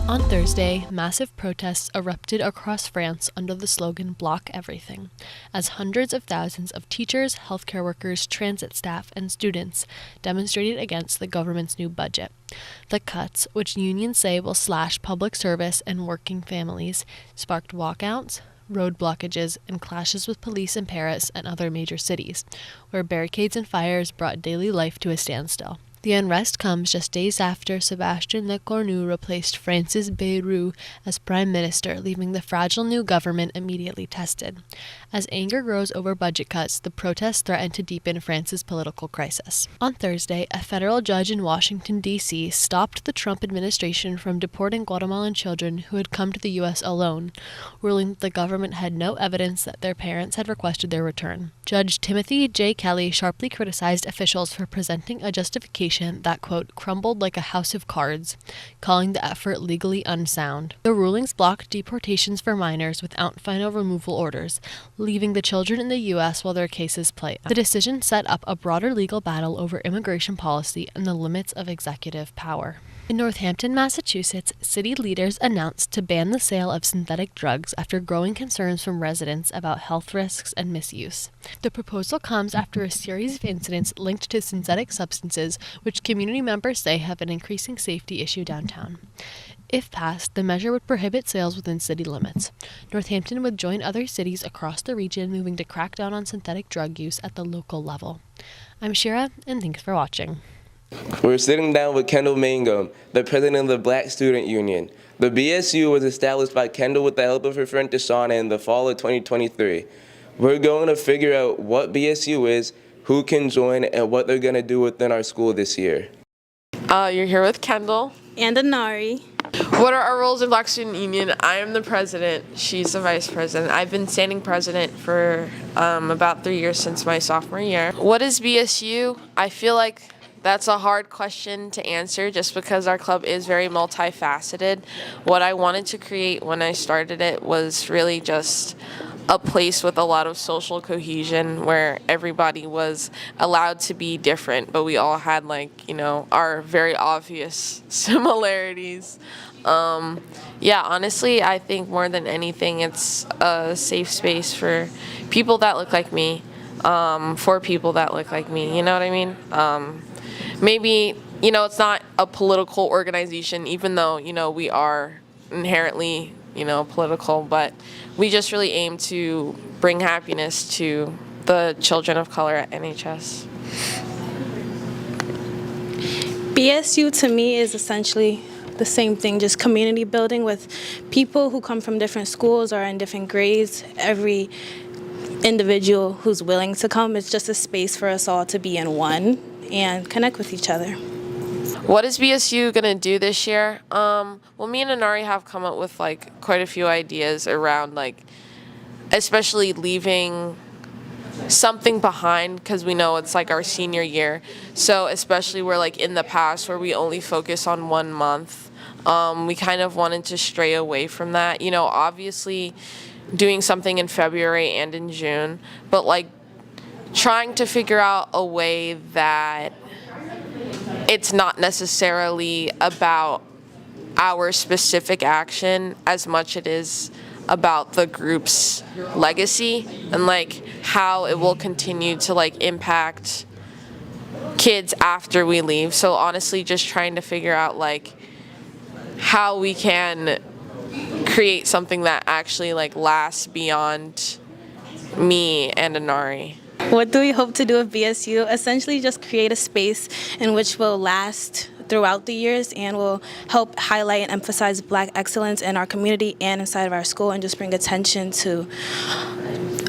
On Thursday, massive protests erupted across France under the slogan "Block Everything," as hundreds of thousands of teachers, healthcare workers, transit staff, and students demonstrated against the government's new budget. The cuts, which unions say will slash public service and working families, sparked walkouts, road blockages, and clashes with police in Paris and other major cities, where barricades and fires brought daily life to a standstill. The unrest comes just days after Sébastien Lecornu replaced France's Bayrou as prime minister, leaving the fragile new government immediately tested. As anger grows over budget cuts, the protests threaten to deepen France's political crisis. On Thursday, a federal judge in Washington, D.C. stopped the Trump administration from deporting Guatemalan children who had come to the U.S. alone, ruling that the government had no evidence that their parents had requested their return. Judge Timothy J. Kelly sharply criticized officials for presenting a justification that, quote, crumbled like a house of cards, calling the effort legally unsound. The rulings blocked deportations for minors without final removal orders, leaving the children in the U.S. while their cases play out. The decision set up a broader legal battle over immigration policy and the limits of executive power. In Northampton, Massachusetts, city leaders announced to ban the sale of synthetic drugs after growing concerns from residents about health risks and misuse. The proposal comes after a series of incidents linked to synthetic substances, which community members say have an increasing safety issue downtown. If passed, the measure would prohibit sales within city limits. Northampton would join other cities across the region moving to crack down on synthetic drug use at the local level. I'm Shira, and thanks for watching. We're sitting down with Kendall Mangum, the president of the Black Student Union. The BSU was established by Kendall with the help of her friend Deshauna in the fall of 2023. We're going to figure out what BSU is, who can join, and what they're going to do within our school this year. You're here with Kendall. And Anari. What are our roles in Black Student Union? I am the president. She's the vice president. I've been standing president for about 3 years since my sophomore year. What is BSU? I feel like that's a hard question to answer just because our club is very multifaceted. What I wanted to create when I started it was really just a place with a lot of social cohesion where everybody was allowed to be different, but we all had our very obvious similarities. Honestly, I think more than anything, it's a safe space for people that look like me, for people that look like me, you know what I mean? Maybe, it's not a political organization, even though, we are inherently, political, but we just really aim to bring happiness to the children of color at NHS. BSU to me is essentially the same thing, just community building with people who come from different schools or in different grades. Every individual who's willing to come, it's just a space for us all to be in one and connect with each other. What is BSU going to do this year? Well, me and Anari have come up with quite a few ideas around especially leaving something behind because we know it's our senior year. So especially where in the past where we only focus on 1 month, we kind of wanted to stray away from that. Obviously doing something in February and in June, but trying to figure out a way that it's not necessarily about our specific action as much it is about the group's legacy and how it will continue to impact kids after we leave. So honestly, just trying to figure out how we can create something that actually lasts beyond me and Anari. What do we hope to do with BSU? Essentially just create a space in which will last throughout the years and will help highlight and emphasize Black excellence in our community and inside of our school, and just bring attention to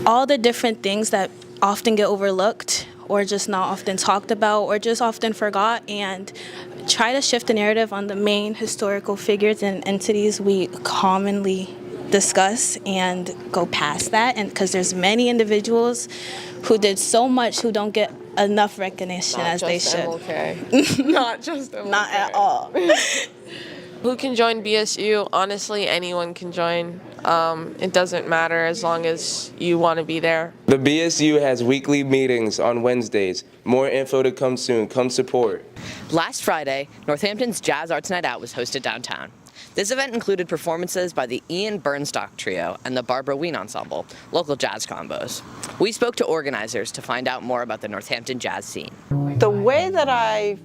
all the different things that often get overlooked or just not often talked about or just often forgot, and try to shift the narrative on the main historical figures and entities we commonly discuss and go past that. And because there's many individuals who did so much who don't get enough recognition as they should. Not just MLK. Not at all. Who can join BSU? Honestly, anyone can join. It doesn't matter as long as you want to be there. The BSU has weekly meetings on Wednesdays. More info to come soon. Come support. Last Friday, Northampton's Jazz Arts Night Out was hosted downtown. This event included performances by the Ian Bernstock Trio and the Barbara Ween Ensemble, local jazz combos. We spoke to organizers to find out more about the Northampton jazz scene. The way that I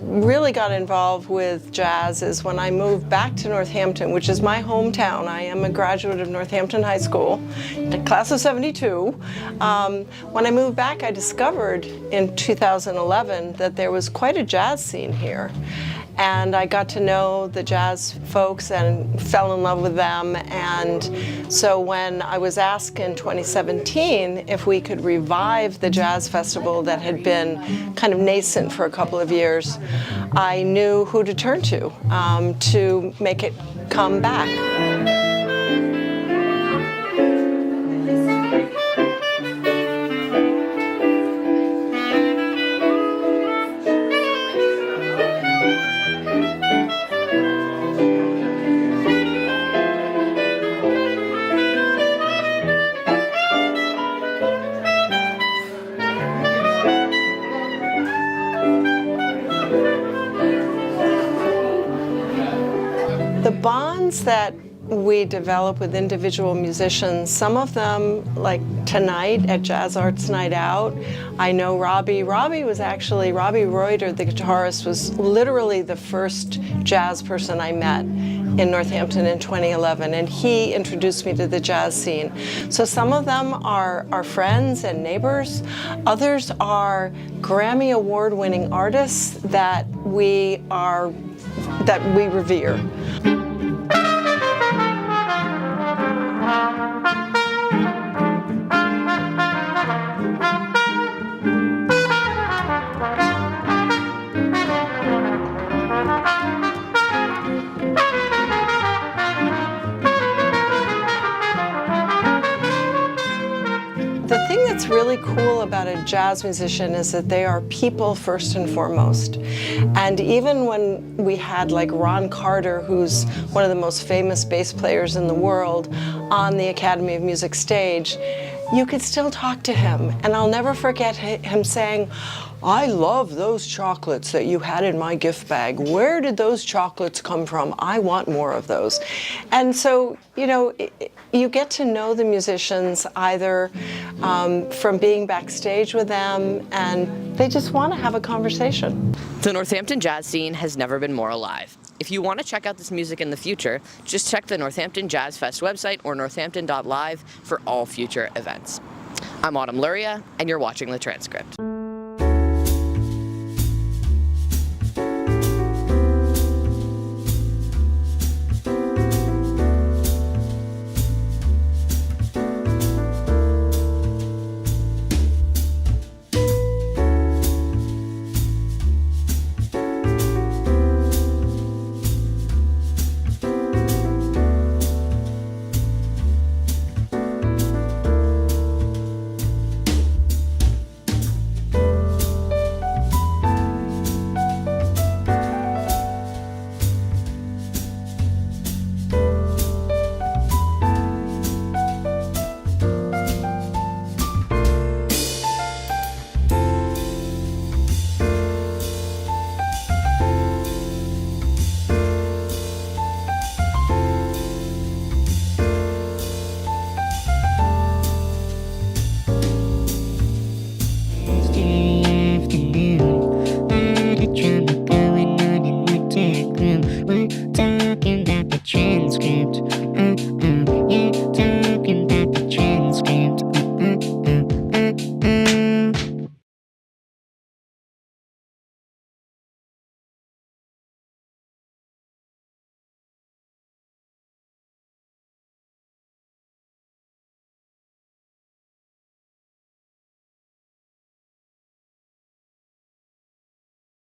really got involved with jazz is when I moved back to Northampton, which is my hometown. I am a graduate of Northampton High School, the class of '72. When I moved back, I discovered in 2011 that there was quite a jazz scene here. And I got to know the jazz folks and fell in love with them. And so when I was asked in 2017 if we could revive the jazz festival that had been kind of nascent for a couple of years, I knew who to turn to make it come back. The bonds that we develop with individual musicians, some of them, like tonight at Jazz Arts Night Out, I know Robbie. Robbie Reuter, the guitarist, was literally the first jazz person I met in Northampton in 2011, and he introduced me to the jazz scene. So some of them are friends and neighbors. Others are Grammy Award-winning artists that we revere. The thing that's really cool about a jazz musician is that they are people first and foremost. And even when we had like Ron Carter, who's one of the most famous bass players in the world, on the Academy of Music stage, you could still talk to him. And I'll never forget him saying, "I love those chocolates that you had in my gift bag. Where did those chocolates come from? I want more of those." And so, you know, you get to know the musicians either from being backstage with them, and they just want to have a conversation. The Northampton jazz scene has never been more alive. If you want to check out this music in the future, just check the Northampton Jazz Fest website or northampton.live for all future events. I'm Autumn Luria, and you're watching The Transcript.